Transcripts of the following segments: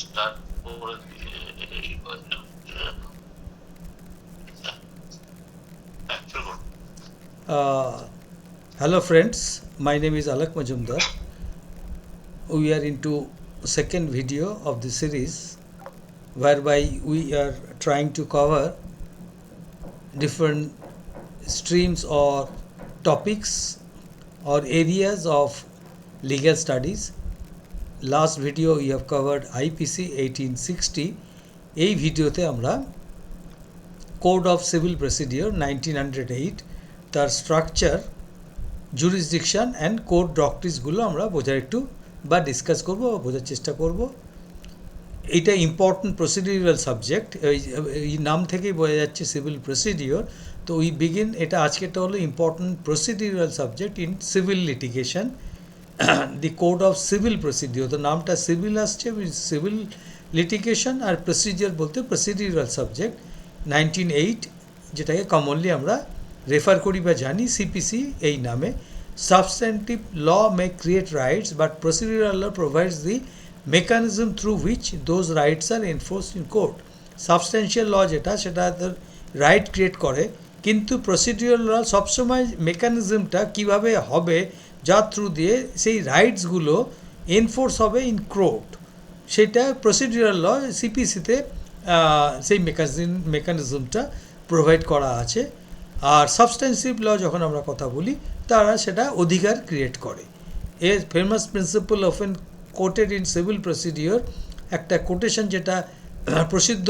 Start করে Hello friends, my name is Alak Majumdar. We are into second video of the series whereby we are trying to cover different streams or topics or areas of legal studies. Last video we have covered IPC 1860. এই ভিডিওতে আমরা code of civil procedure 1908 তার structure, jurisdiction and code ডক্ট্রিনসগুলো আমরা বোঝার একটু বা discuss করব বা বোঝার চেষ্টা করব। এইটা ইম্পর্টেন্ট প্রসিডিউরাল সাবজেক্ট, এই নাম থেকেই বোঝা যাচ্ছে সিভিল প্রসিডিওর। তো উই বিগিন, এটা আজকেরটা হলো important procedural subject in civil litigation, the code of civil procedure. তো নামটা সিভিল আসছে, সিভিল লিটিগেশন, আর প্রসিডিওর বলতে প্রসিডিউরাল সাবজেক্ট 1908, যেটাকে কমনলি আমরা রেফার করি বা জানি সিপিসি এই নামে। Substantive law may create rights but procedural law provides the mechanism through which those rights are enforced in court. Substantial law যেটা, সেটা রাইট ক্রিয়েট করে, কিন্তু প্রসিডিউরাল ল সবসময় মেকানিজমটা কিভাবে হবে যার থ্রু দিয়ে সেই রাইটসগুলো এনফোর্স হবে ইন কোর্ট, সেটা প্রসিডিউরাল ল সিপিসিতে সেই মেকানিজমটা প্রোভাইড করা আছে। আর সাবস্ট্যান্সিভ ল যখন আমরা কথা বলি, তারা সেটা অধিকার ক্রিয়েট করে। A famous principle often quoted in civil procedure, একটা কোটেশন যেটা প্রসিদ্ধ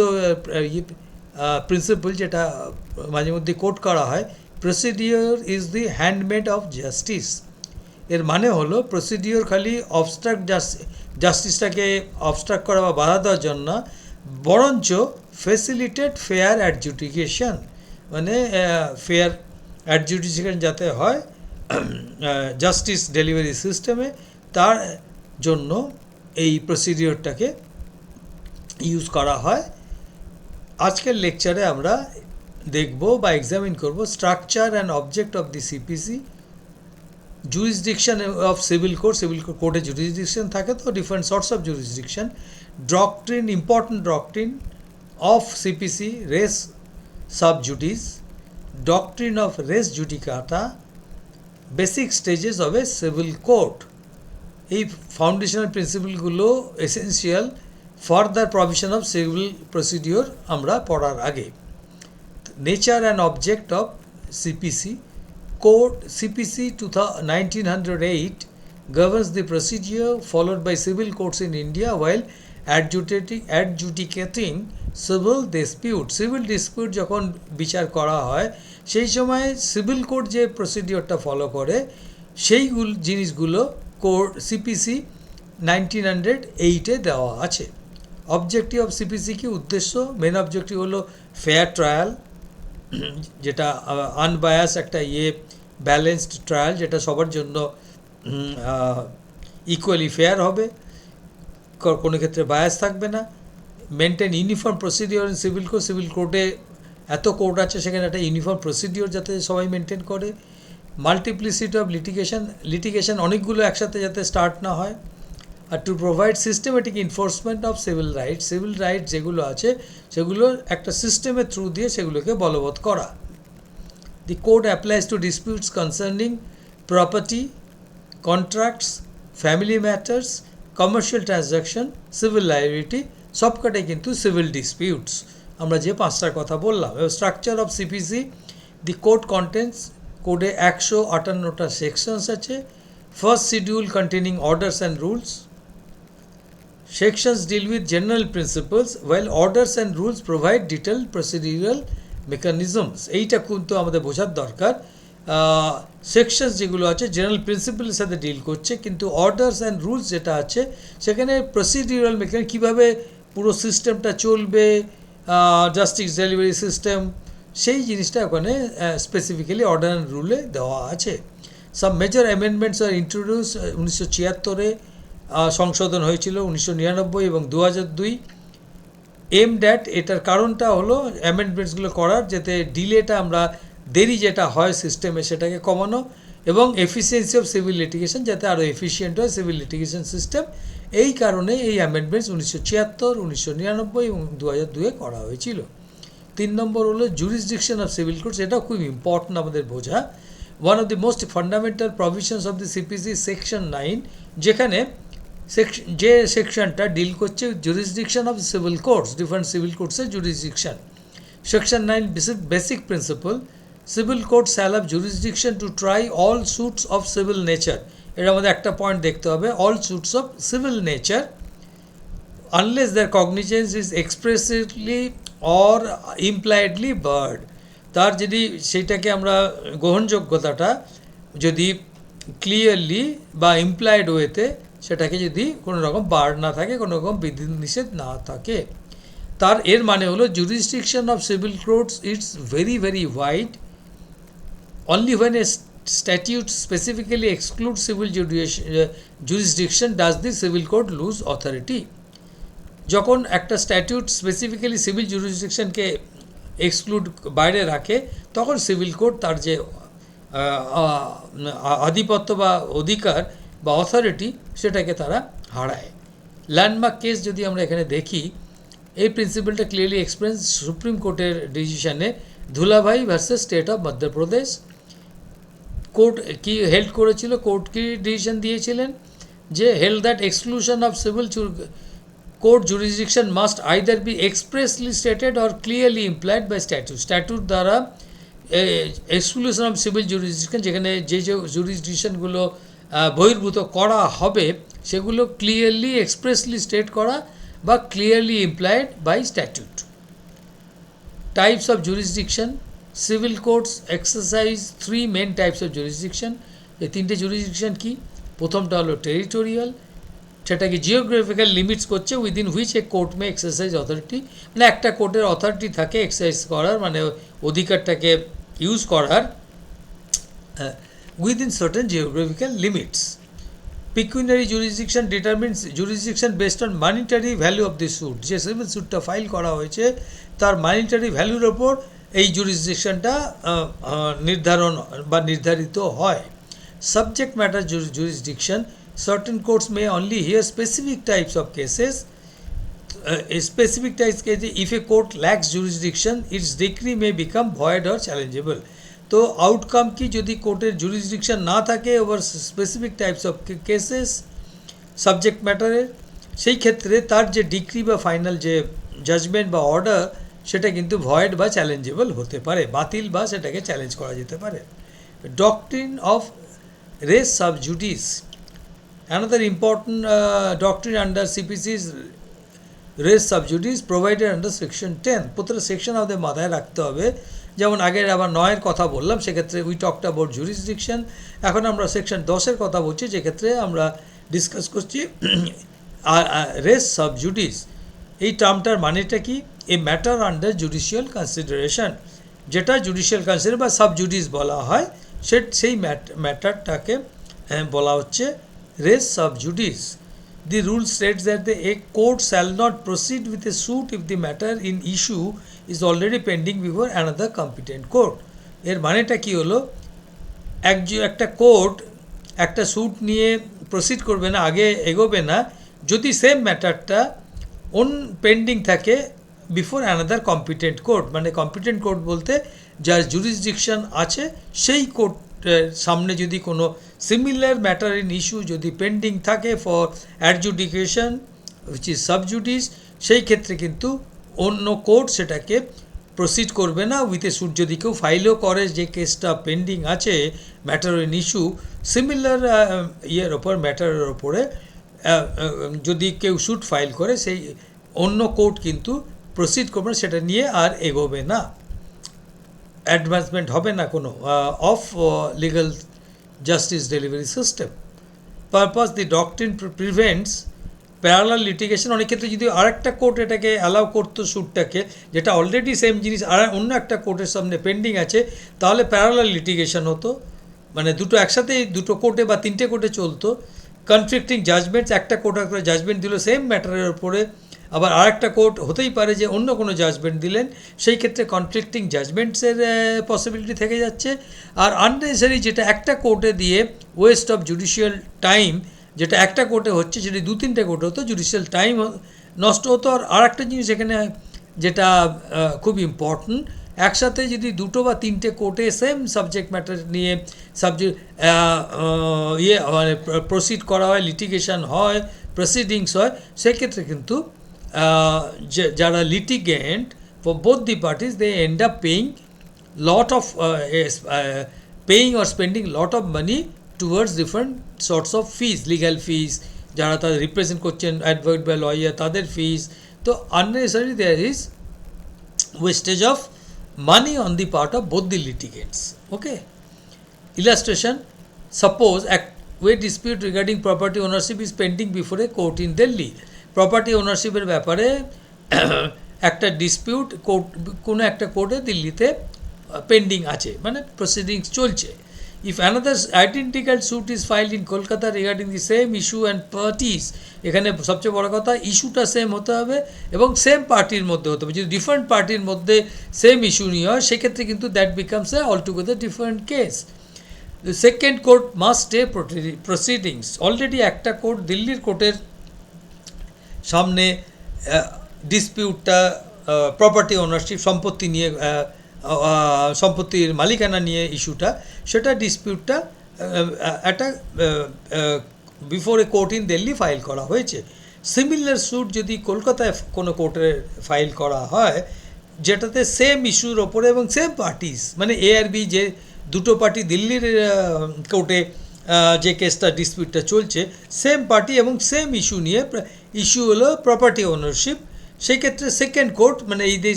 প্রিন্সিপল যেটা মাঝে মধ্যে কোট করা হয়, procedure is the handmaid of justice. এর মানে হলো প্রসিডিওর খালি জাস্টিসটাকে অবস্ট্রাক্ট করা বা বাধা দেওয়ার জন্য, বরঞ্চ ফেসিলিটেট ফেয়ার অ্যাডজুডিকেশন, মানে ফেয়ার অ্যাডজুডিকেশন যাতে হয় জাস্টিস ডেলিভারি সিস্টেমে, তার জন্য এই প্রসিডিওরটাকে ইউজ করা হয়। আজকের লেকচারে আমরা দেখব বা এক্সামিন করব structure and object of the CPC, jurisdiction of civil court. Civil কোর্টে জুরিসডিকশন থাকে, তো different sorts of jurisdiction, doctrine, important doctrine of CPC, res sub judice, doctrine of res judicata, basic stages of a civil court. এই foundational প্রিন্সিপালগুলো essential for the provision of civil procedure আমরা পড়ার আগে। Nature and object of CPC code, CPC 1908 governs the procedure followed by civil courts in India while adjudicating civil dispute. Civil dispute যখন বিচার করা হয়, সেই সময় সিভিল কোর্ট যে প্রসিডিওরটা ফলো করে, সেইগুলো জিনিসগুলো কোড সিপিসি 1908-এ দেওয়া আছে। অবজেক্টিভ অফ সিপিসি কি উদ্দেশ্য? মেন অবজেক্টিভ হলো ফেয়ার ট্রায়াল, যেটা আনবায়াস একটা ব্যালেন্সড ট্রায়াল, যেটা সবার জন্য ইকুয়ালি ফেয়ার হবে, কোনো ক্ষেত্রে বায়াস থাকবে না। Maintain uniform procedure in civil court, civil কোর্টে এত কোর্ট আছে, সেখানে একটা ইউনিফর্ম প্রসিডিওর যাতে সবাই মেনটেন করে। মাল্টিপ্লিসিটি অফ লিটিগেশন অনেকগুলো একসাথে যাতে স্টার্ট না হয়। আর to provide systematic enforcement of civil rights, civil rights যেগুলো আছে সেগুলো একটা সিস্টেমের থ্রু দিয়ে সেগুলোকে বলবৎ করা। দি code applies to disputes concerning property, contracts, family matters, commercial transaction, civil liability, সবকটাই কিন্তু সিভিল ডিসপিউটস। আমরা যে পাঁচটার কথা বললাম। Structure of CPC, the code contents, কোডে 158টা সেকশনস আছে। First schedule containing orders and rules, sections deal with general principles while orders and rules provide detailed procedural mechanisms. এইটা কিন্তু আমাদের বোঝার দরকার। সেকশনস যেগুলো আছে জেনারেল প্রিন্সিপালের সাথে ডিল করছে, কিন্তু অর্ডার্স অ্যান্ড রুলস যেটা আছে সেখানে প্রসিডিউরাল মেকানিজম, কীভাবে পুরো সিস্টেমটা চলবে, জাস্টিস ডেলিভারি সিস্টেম, সেই জিনিসটা ওখানে স্পেসিফিক্যালি অর্ডার অ্যান্ড রুলে দেওয়া আছে। সাম মেজর অ্যামেন্ডমেন্টস আর ইন্ট্রোডিউস 1976-এ সংশোধন হয়েছিল, 1999 এবং 2002। এমড্যাট, এটার কারণটা হলো অ্যামেন্ডমেন্টসগুলো করার, যাতে ডিলেটা আমরা দেরি যেটা হয় সিস্টেমে সেটাকে কমানো, এবং এফিসিয়েন্সি অফ সিভিল লিটিগেশন, যাতে আরও এফিসিয়েন্ট হয় সিভিল লিটিগেশন সিস্টেম। এই কারণে এই অ্যামেন্ডমেন্টস 1976, 1999 এবং 2002-এ করা হয়েছিল। 3 নম্বর হলো জুরিসডিকশন অফ সিভিল কোর্টস। এটাও খুব ইম্পর্টেন্ট আমাদের বোঝা। One of the most fundamental provisions of the CPC section 9, যেখানে যে সেকশনটা ডিল করছে jurisdiction of civil courts, different civil কোর্টসের jurisdiction. Section 9 basic principle, civil court shall have jurisdiction to try all suits of civil nature. এর আমাদের একটা point দেখতে হবে, all suits of civil nature, unless their cognizance is expressively or impliedly barred. তার যদি সেইটাকে আমরা গ্রহণযোগ্যতাটা যদি ক্লিয়ারলি বা ইমপ্লাইড ওয়েতে সেটাকে যদি কোনো রকম বার্ড না থাকে, কোনো রকম বিধিনিষেধ না থাকে, তার এর মানে হলো jurisdiction of civil courts is very very wide. Only when a statute specifically excludes civil jurisdiction does the civil court lose authority. যখন একটা স্ট্যাটিউট স্পেসিফিক্যালি সিভিল জুরিসডিকশনকে এক্সক্লুড বাইরে রাখে, তখন সিভিল কোর্ট তার যে আধিপত্য বা অধিকার বা অথরিটি সেটাকে তারা হারায়। ল্যান্ডমার্ক কেস যদি আমরা এখানে দেখি, এই প্রিন্সিপালটা ক্লিয়ারলি এক্সপ্রেস সুপ্রিম কোর্টের ডিসিশনে Dhulabhai versus state of Madhya Pradesh. Court কি হেল্ড করেছিল, কোর্ট কি ডিসিশন দিয়েছিলেন, যে held that exclusion of civil court jurisdiction must either be expressly stated or clearly implied by statute. Statute দ্বারা এক্সক্লুশন অফ সিভিল জুরিসডিকশন, যেখানে যে জুরিসডিকশনগুলো বহির্ভূত করা হবে সেগুলো ক্লিয়ারলি এক্সপ্রেসলি স্টেট করা বা clearly implied by statute. Types of jurisdiction, civil courts exercise 3 main types of jurisdiction. এই 3টে জুরিসডিকশন কি? প্রথমটা হলো টেরিটোরিয়াল, সেটাকে জিওগ্রাফিক্যাল লিমিটস করছে within which a court may exercise authority, মানে একটা কোর্টের অথরিটি থাকে এক্সারসাইজ করার, মানে অধিকারটাকে ইউজ করার within certain geographical limits. Pecuniary jurisdiction determines jurisdiction based on monetary value of the suit. যে সিভিল সুটটা ফাইল করা হয়েছে তার মানিটারি ভ্যালুর ওপর এই জুরিসডিকশনটা নির্ধারণ বা নির্ধারিত হয়। Subject matter jurisdiction, certain courts may only hear specific types of cases. Specific types cases, if a court lacks jurisdiction, its decree may become void or challengeable. তো আউটকাম কি, যদি কোর্টের জুরিসডিকশন না থাকে over specific types of cases subject ম্যাটারের, সেই ক্ষেত্রে তার যে ডিক্রি বা ফাইনাল যে জাজমেন্ট বা অর্ডার সেটা কিন্তু ভয়েড বা চ্যালেঞ্জেবল হতে পারে, বাতিল বা সেটাকে চ্যালেঞ্জ করা যেতে পারে। Doctrine of res sub judice, another important doctrine under CPC's res sub judice provided under section 10। প্রত্যেকটা সেকশন আমাদের মাথায় রাখতে হবে। যেমন আগের আবার 9-এর কথা বললাম, সেক্ষেত্রে উই টকড অ্যাবাউট জুরিসডিকশন। এখন আমরা সেকশন 10-এর কথা বলছি, যেক্ষেত্রে আমরা ডিসকাস করছি রেস সাব জুডিস। এই টার্মটার মানেটা কি? A matter under judicial consideration, যেটা জুডিশিয়াল কনসিডার বা সাব জুডিস বলা হয়, সেই ম্যাটারটাকে বলা হচ্ছে race sub judice. The rule states that a court shall not proceed with a suit if the matter in issue is already pending before another competent court. এর মানেটা কি হলো, একটা কোর্ট একটা স্যুট নিয়ে প্রসিড করবে না, আগে এগোবে না, যদি সেম ম্যাটারটা পেন্ডিং থাকে বিফোর অ্যানাদার কম্পিটেন্ট কোর্ট। মানে কম্পিটেন্ট কোর্ট বলতে যার জুরিসডিকশন আছে সেই কোর্টের সামনে যদি কোনো সিমিলার ম্যাটার ইন ইস্যু যদি পেন্ডিং থাকে for adjudication which is sub judice, সেই ক্ষেত্রে কিন্তু অন্য কোর্ট সেটাকে প্রসিড করবে না উইথ এ স্যুট। যদি কেউ ফাইলও করে যে কেসটা পেন্ডিং আছে ম্যাটার ইন ইস্যু সিমিলার ইয়ের ওপর ম্যাটারের ওপরে, যদি কেউ স্যুট ফাইল করে সেই অন্য কোর্ট কিন্তু প্রসিড করবে না, সেটা নিয়ে আর এগোবে না, অ্যাডভান্সমেন্ট হবে না কোনো of legal justice delivery system. Purpose the doctrine prevents parallel litigation. অনেক ক্ষেত্রে যদি আরেকটা কোর্ট এটাকে অ্যালাউ করতো স্যুটটাকে, যেটা অলরেডি সেম জিনিস আর অন্য একটা কোর্টের সামনে পেন্ডিং আছে, তাহলে প্যারালাল লিটিগেশন হতো, মানে দুটো একসাথেই দুটো কোর্টে বা 3টে কোর্টে চলতো। কনফ্লিক্টিং জাজমেন্টস, একটা কোর্ট করে জাজমেন্ট দিল সেম ম্যাটারের উপরে, আবার আরেকটা কোর্ট হতেই পারে যে অন্য কোনো জাজমেন্ট দিলেন, সেই ক্ষেত্রে কনফ্লিক্টিং জাজমেন্টসের পসিবিলিটি থেকে যাচ্ছে। আর আননেসেসারি যেটা একটা কোর্টে দিয়ে ওয়েস্ট অফ জুডিশিয়াল টাইম, যেটা একটা কোর্টে হচ্ছে সেটা 2-3টে কোর্টে হতো, জুডিশিয়াল টাইম নষ্ট হতো। আর একটা জিনিস এখানে যেটা খুব ইম্পর্ট্যান্ট, একসাথে যদি 2 বা 3টে কোর্টে সেম সাবজেক্ট ম্যাটার নিয়ে মানে প্রসিড করা হয়, লিটিগেশন হয়, প্রসিডিংস হয়, সেক্ষেত্রে কিন্তু যারা litigant for both the parties, they end up paying lot of paying or spending lot of money towards different sorts of fees, legal fees, যারা তাদের রিপ্রেজেন্ট করছেন অ্যাডভোকেট বা লয়ার, তাদের ফিস। তো unnecessary there is wastage of money on the part of both the litigants. Okay. Illustration: suppose a dispute regarding property ownership is pending before a court in Delhi. Property ownership এর ব্যাপারে একটা dispute কোনো একটা কোর্টে দিল্লিতে pending আছে, মানে proceedings চলছে। If another identical suit is filed in Kolkata regarding the same issue and parties, এখানে সবচেয়ে বড় কথা ইস্যুটা সেম হতে হবে এবং সেম পার্টির মধ্যে হতে হবে। যদি ডিফারেন্ট পার্টির মধ্যে সেম ইস্যু নিয়ে হয়, সেক্ষেত্রে কিন্তু that becomes a altogether different case. The second court must stay proceedings. Already একটা কোর্ট, দিল্লির কোর্টের সামনে ডিসপিউটটা প্রপার্টি ওনারশিপ, সম্পত্তি নিয়ে, সম্পত্তির মালিকানা নিয়ে ইস্যুটা, সেটা ডিসপিউটটা একটা before a court in Delhi file করা হয়েছে। সিমিলার স্যুট যদি কলকাতায় কোনো কোর্টে ফাইল করা হয়, যেটাতে সেম ইস্যুর ওপরে এবং সেম পার্টিস, মানে এ আর বি, যে দুটো পার্টি দিল্লির কোর্টে যে কেসটা ডিসপিউটটা চলছে, সেম পার্টি এবং সেম ইস্যু নিয়ে, ইস্যু হলো প্রপার্টি ওনারশিপ, সেই ক্ষেত্রে সেকেন্ড কোর্ট, মানে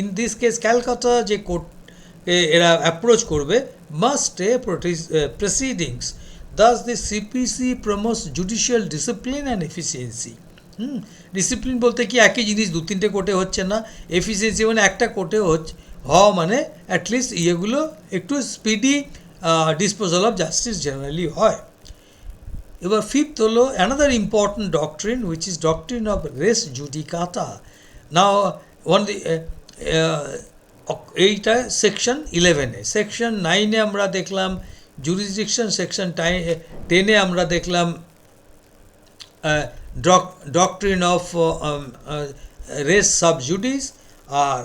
ইন দিস কেস ক্যালকাটা যে কোর্ট এরা অ্যাপ্রোচ করবে, must A proceedings. Das the CPC promotes judicial discipline and efficiency. Discipline বলতে কি, একই জিনিস 2-3টে কোর্টে হচ্ছে না। এফিসিয়েন্সি মানে একটা কোর্টে হওয়া, মানে অ্যাটলিস্ট ইয়েগুলো একটু speedy disposal of justice generally হয়। এবার ফিফথ হলো another important doctrine which is doctrine of res judicata. Now এইটা সেকশন 11-এ। সেকশন 9-এ আমরা দেখলাম জুরিসডিকশন, সেকশন 10-এ আমরা দেখলাম doctrine of res sub judice, আর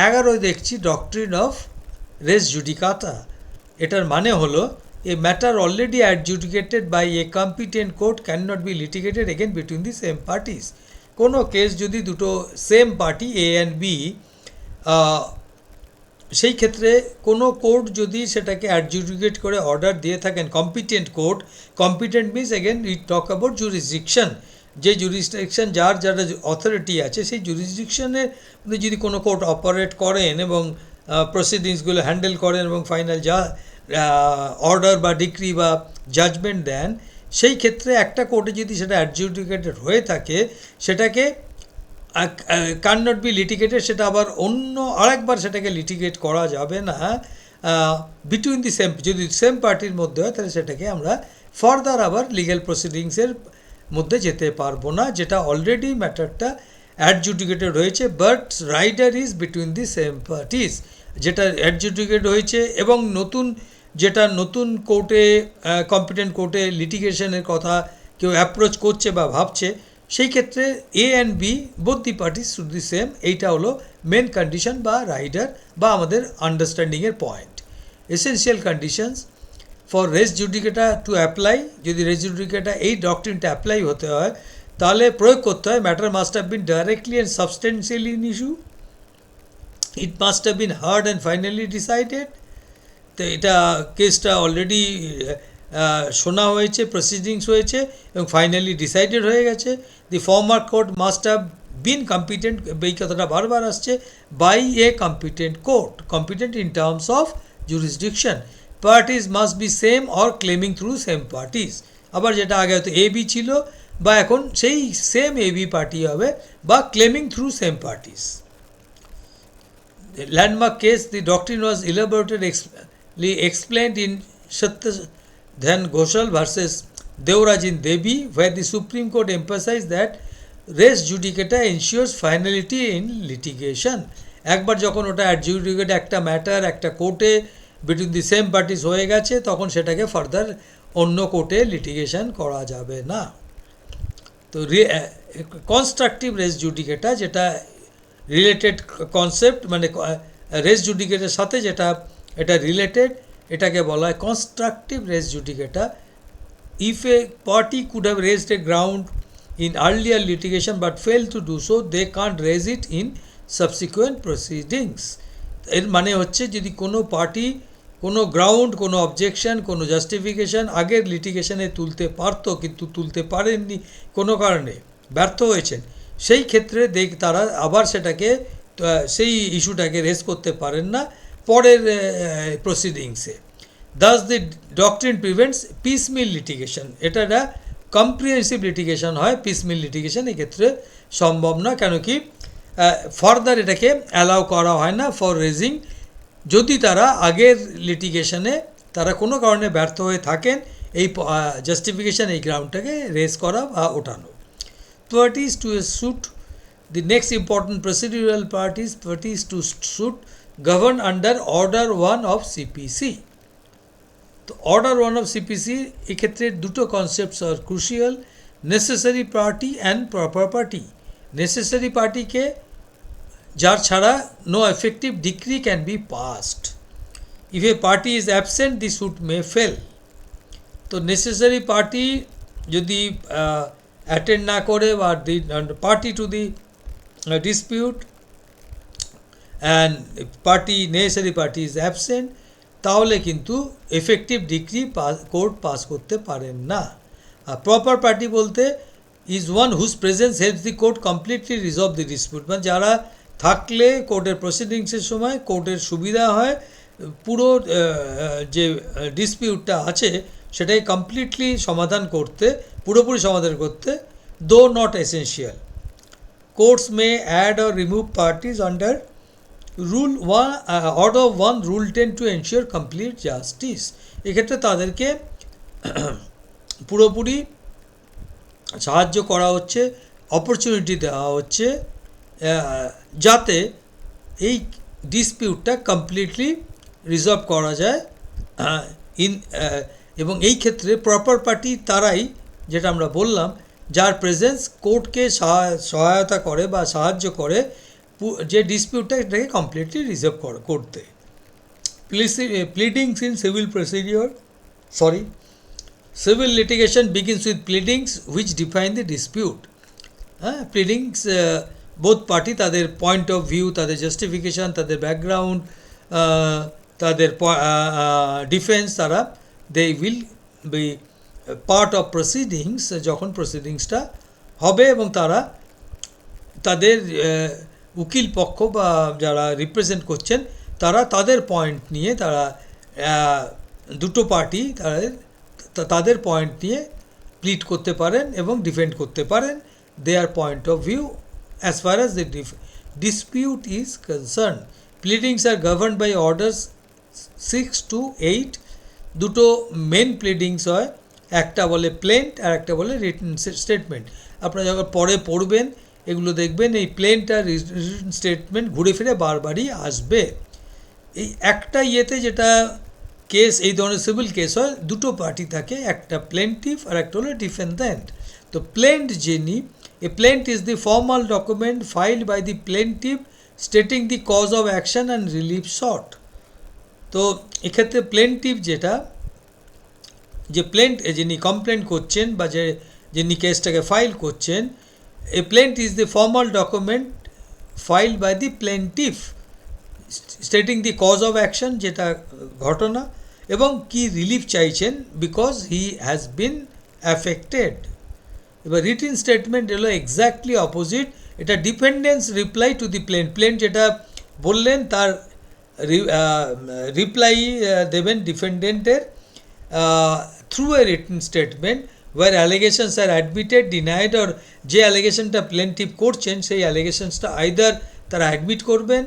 11-য় দেখছি ডক্ট্রিন অফ রেস জুডিকাটা। এটার মানে হলো, a matter already adjudicated by a competent court cannot be litigated again between the same parties. কোনো কেস যদি দুটো same party A and B, সেই ক্ষেত্রে কোনো কোর্ট যদি সেটাকে অ্যাডজুডিকেট করে অর্ডার দিয়ে থাকেন, competent court, competent means again we talk about jurisdiction, যে জুরিসডিকশন যারা অথরিটি আছে, সেই জুরিসডিকশনের যদি কোনো কোর্ট অপারেট করেন এবং প্রসিডিংসগুলো হ্যান্ডেল করেন এবং ফাইনাল যা অর্ডার বা ডিক্রি বা জাজমেন্ট দেন, সেই ক্ষেত্রে একটা কোর্টে যদি সেটা অ্যাডজুডিকেটেড হয়ে থাকে, সেটাকে ক্যান নট বি লিটিগেটেড, সেটা আবার অন্য আরেকবার সেটাকে লিটিগেট করা যাবে না বিটুইন দি সেম, যদি সেম পার্টির মধ্যে হয়, তাহলে সেটাকে আমরা ফার্দার আবার লিগ্যাল প্রসিডিংসের মধ্যে যেতে পারবো না, যেটা অলরেডি ম্যাটারটা অ্যাডজুডিকেটেড হয়েছে, but rider is between the same parties, যেটা অ্যাডজুডিকেট হয়েছে এবং নতুন কোর্টে, কম্পিটেন্ট কোর্টে লিটিগেশনের কথা কেউ অ্যাপ্রোচ করছে বা ভাবছে, সেই ক্ষেত্রে A and B both the parties should be same. এইটা হলো মেন কন্ডিশন বা রাইডার বা আমাদের আন্ডারস্ট্যান্ডিংয়ের point. Essential conditions for res judicata to apply, যদি রেস জুডিকেটা এই ডক্ট্রিনটা অ্যাপ্লাই হতে হয়, তাহলে প্রয়োগ করতে হয় matter must have been directly and substantially in issue, it must have been heard and finally decided. তো এটা কেসটা অলরেডি শোনা হয়েছে, প্রসিডিংস হয়েছে এবং ফাইনালি ডিসাইডেড হয়ে গেছে। The former court must have been competent, এই কথাটা বারবার আসছে, by a competent court, competent in terms of jurisdiction. Parties must be same or claiming through same parties. আবার যেটা আগে হয়তো এ বি ছিল, বা এখন সেই সেম এ বি পার্টি হবে, বা claiming through same parties. Landmark case, the doctrine was elaborately explained in Satyadhan Ghoshal versus Devrajin Devi, where the Supreme Court emphasized that res judicata ensures finality in litigation. একবার যখন ওটা adjudicate একটা matter একটা কোর্টে between the same parties হয়ে গেছে, তখন সেটাকে ফার্দার অন্য কোর্টে লিটিগেশন করা যাবে না। তো কনস্ট্রাকটিভ রেস জুডিকেটা, যেটা রিলেটেড কনসেপ্ট, মানে রেস জুডিকেটের সাথে যেটা এটা রিলেটেড, এটাকে বলা হয় constructive res judicata. If a party could have raised a ground in earlier litigation but failed to do so, they can't raise it in subsequent proceedings. এর মানে হচ্ছে যদি কোনো পার্টি কোনো গ্রাউন্ড, কোনো অবজেকশন, কোনো জাস্টিফিকেশন আগের লিটিগেশনে তুলতে পারতো কিন্তু তুলতে পারেননি কোনো কারণে, ব্যর্থ হয়েছেন, সেই ক্ষেত্রে তারা আবার সেটাকে সেই ইস্যুটাকে রেজ করতে পারেন না পরের প্রসিডিংসে। Thus the doctrine prevents piecemeal litigation. এটা কম্প্রিহেন্সিভ লিটিগেশন হয়, পিসমিল লিটিগেশন এক্ষেত্রে সম্ভব না, কেন কি ফার্দার এটাকে অ্যালাউ করা হয় না ফর রেজিং, যদি তারা আগের লিটিগেশনে তারা কোনো কারণে ব্যর্থ হয়ে থাকেন এই জাস্টিফিকেশন, এই গ্রাউন্ডটাকে রেজ করা বা ওঠানো। Parties to a suit, the next important procedural parties to suit govern under order 1 of CPC. তো অর্ডার 1 অফ সিপিসি এক্ষেত্রে দুটো concepts are crucial, necessary party and proper party. Necessary পার্টিকে যার ছাড়া no effective decree can be passed. If a party is absent the suit may fail. তো necessary party যদি attend না করে বা the party to the dispute and necessary party is absent, তাহলে কিন্তু এফেক্টিভ ডিক্রি কোর্ট পাস করতে পারেন না। আর প্রপার পার্টি বলতে is one whose presence helps the court completely resolve the dispute, মানে যারা থাকলে কোর্টের প্রসিডিংসের সময় কোর্টের সুবিধা হয়, পুরো যে ডিসপিউটটা আছে সেটাই কমপ্লিটলি সমাধান করতে, পুরোপুরি সমাধান করতে, though not essential. Courts may add or remove parties under rule 1 order 1 rule 10 to ensure complete justice. এক্ষেত্রে তাদেরকে পুরোপুরি সাহায্য করা হচ্ছে, অপরচুনিটি দেওয়া হচ্ছে যাতে এই ডিসপিউটটা কমপ্লিটলি রিজলভ করা যায়। এবং এই ক্ষেত্রে প্রপার পার্টি তারাই, যেটা আমরা বললাম, যার প্রেজেন্স কোর্টকে সহায়তা করে বা সাহায্য করে যে ডিসপিউটটা এটাকে কমপ্লিটলি রিজলভ করতে। Pleadings in civil procedure civil litigation begins with pleadings which define the dispute. হ্যাঁ, প্লিডিংস বোথ পার্টি তাদের পয়েন্ট অফ ভিউ, তাদের জাস্টিফিকেশান, তাদের ব্যাকগ্রাউন্ড, তাদের ডিফেন্স, তারা they will be part of proceedings যখন প্রসিডিংসটা হবে, এবং তারা তাদের উকিল পক্ষ বা যারা রিপ্রেজেন্ট করছেন তারা তাদের পয়েন্ট নিয়ে, তারা দুটো পার্টি তাদের পয়েন্ট নিয়ে প্লিড করতে পারেন এবং ডিফেন্ড করতে পারেন their point of view as far as the dispute is concern. Pleadings are governed by orders 6 to 8। দুটো মেন প্লিডিংস হয়, একটা বলে প্লেন্ট আর একটা বলে রিটেন স্টেটমেন্ট। আপনারা যখন পরে পড়বেন এগুলো দেখবেন এই প্লেন্ট আর রিটেন স্টেটমেন্ট ঘুরে ফিরে বারবারই আসবে। এই একটা ইয়েতে যেটা কেস, এই ধরনের সিভিল কেস হয়, দুটো পার্টি থাকে, একটা প্লেন্টিফ আর একটা হলো ডিফেন্ডেন্ট। তো প্লেন্ট যিনি, a plaint is the formal document filed by the plaintiff stating the cause of action and relief sought. তো এক্ষেত্রে প্লেন্টিফ যেটা, যে যিনি কমপ্লেন করছেন বা যিনি কেসটাকে ফাইল করছেন, a plaint is the formal document filed by the plaintiff stating the cause of action, যেটা ঘটনা, এবং কি রিলিফ চাইছেন because he has been affected. এবার রিটেন স্টেটমেন্ট হলো এক্স্যাক্টলি অপোজিট, এটা defendant's reply to the plaint যেটা বললেন তার রিপ্লাই দেবেন ডিফেন্ডেন্টের through a written statement where allegations are admitted, denied, or যে অ্যালিগেশনটা প্লেন্টিফ করছেন সেই অ্যালিগেশনসটা আইদার তারা অ্যাডমিট করবেন,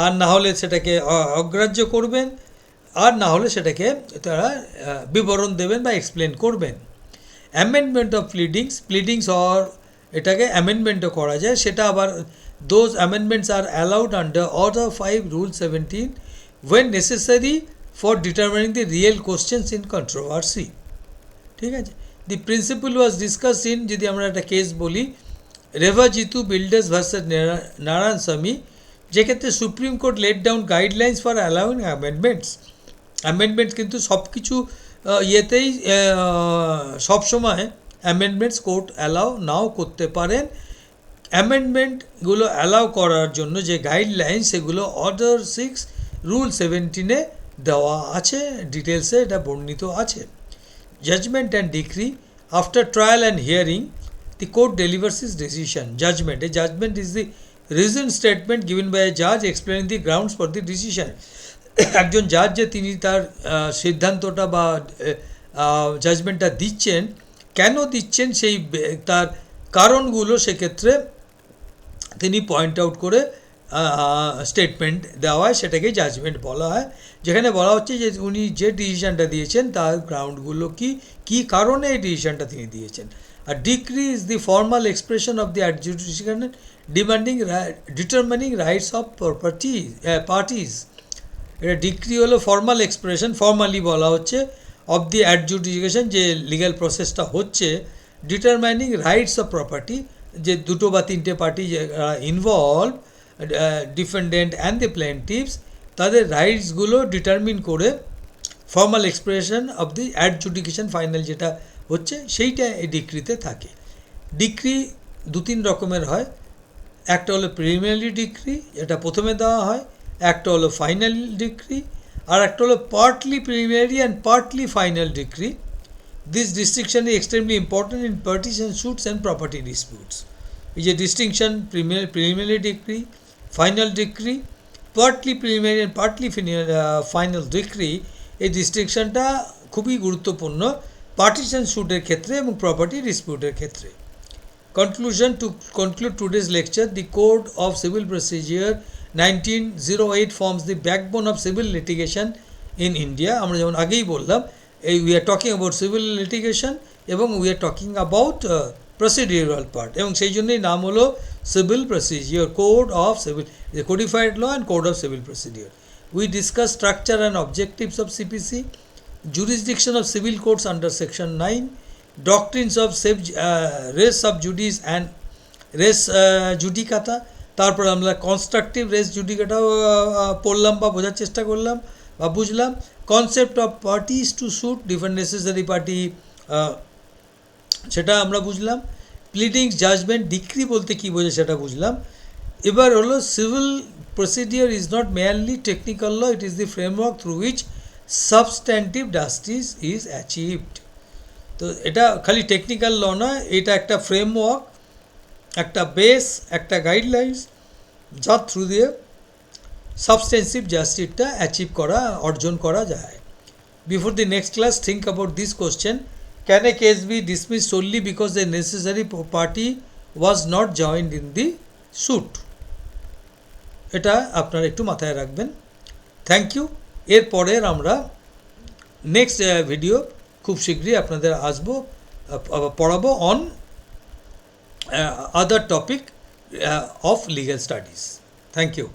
আর না হলে সেটাকে অগ্রাহ্য করবেন, আর না হলে সেটাকে তারা বিবরণ দেবেন বা এক্সপ্লেন করবেন। অ্যামেন্ডমেন্ট অফ প্লিডিংস এটাকে অ্যামেন্ডমেন্টও করা যায়, সেটা আবার those amendments are allowed under Order 5 Rule 17 when necessary for determining the real questions in controversy. ঠিক আছে, the principle was discussed in, যদি আমরা একটা কেস বলি, Revajeetu Builders versus Narayanaswamy, যেক্ষেত্রে Supreme Court laid down guidelines for allowing amendments কিন্তু সব কিছু ইয়েতেই সবসময় অ্যামেন্ডমেন্টস কোর্ট অ্যালাউ নাও করতে পারেন। অ্যামেন্ডমেন্টগুলো অ্যালাউ করার জন্য যে গাইডলাইন, সেগুলো অর্ডার 6 রুল 17-এ দেওয়া আছে, ডিটেলসে এটা বর্ণিত আছে। Judgment and decree. After trial and hearing, the court delivers its decision. Judgment. A judgment is the reasoned statement given by a judge explaining the grounds for the decision. একজন জাজ যে তিনি তার সিদ্ধান্তটা বা জাজমেন্টটা দিচ্ছেন, কেন দিচ্ছেন সেই তার কারণগুলো সেক্ষেত্রে তিনি পয়েন্ট আউট করে স্টেটমেন্ট দেওয়া হয়, সেটাকে জাজমেন্ট বলা হয়, যেখানে বলা হচ্ছে যে উনি যে ডিসিশানটা দিয়েছেন তার গ্রাউন্ডগুলো কী কারণে এই ডিসিশানটা তিনি দিয়েছেন। আর decree is the formal expression of the adjudication determining rights of parties. এটা ডিক্রি হলো ফর্মাল এক্সপ্রেশন, ফর্মালি বলা হচ্ছে, অফ দি অ্যাডজুডিকেশন, যে লিগ্যাল প্রসেসটা হচ্ছে, ডিটারমাইনিং রাইটস অফ প্রপার্টি, যে দুটো বা তিনটে পার্টি যারা ইনভলভ, ডিফেন্ডেন্ট অ্যান্ড দ্য প্ল্যান্টিভস, তাদের রাইটসগুলো ডিটারমিন করে formal expression of the adjudication final যেটা হচ্ছে সেইটা এই ডিক্রিতে থাকে। ডিক্রি 2-3 রকমের হয়, একটা হলো প্রিলিমিনারি ডিক্রি, এটা প্রথমে দেওয়া হয়, একটা হলো ফাইনাল ডিক্রি, আর একটা হলো partly preliminary and partly final decree. This distinction is extremely important in partition suits and property disputes. এই যে distinction, preliminary decree, final decree, partly preliminary and partly final decree, এই ডিস্টিংশনটা খুবই গুরুত্বপূর্ণ পার্টিশন স্যুটের ক্ষেত্রে এবং property ডিসপিউটের ক্ষেত্রে। Conclusion. To conclude today's lecture, the Code of Civil Procedure 1908 forms the backbone of civil litigation in India. আমরা যেমন আগেই বললাম, we are talking about civil litigation এবং we are talking about procedural part, এবং সেই জন্যই নাম হলো Civil Procedure, Code of Civil, the Codified Law and Code of Civil Procedure. We discuss structure and objectives of CPC, jurisdiction of civil courts under Section 9, doctrines of res sub judice and res judicata, তারপর আমরা constructive race জুডিকেটাও পড়লাম বা বোঝার চেষ্টা করলাম বা বুঝলাম। Concept of parties to suit, different necessary party, সেটা আমরা বুঝলাম। প্লিডিংস, জাজমেন্ট, ডিক্রি বলতে কী বোঝে সেটা বুঝলাম। এবার হলো civil procedure is not merely technical law, it is the framework through which substantive justice is achieved. তো এটা খালি টেকনিক্যাল ল নয়, এটা একটা ফ্রেমওয়ার্ক, একটা বেস, একটা গাইডলাইন্স, যার থ্রু দিয়ে সাবস্টেন্সিভ জাস্টিসটা অ্যাচিভ করা, অর্জন করা যায়। Before the next class, think about this question: can a case be dismiss solely because the necessary party was not joined in the suit? এটা আপনারা একটু মাথায় রাখবেন। Thank you. এরপরের আমরা নেক্সট ভিডিও খুব শীঘ্রই আপনাদের আসবো, পড়াবো on other topic of legal studies. Thank you.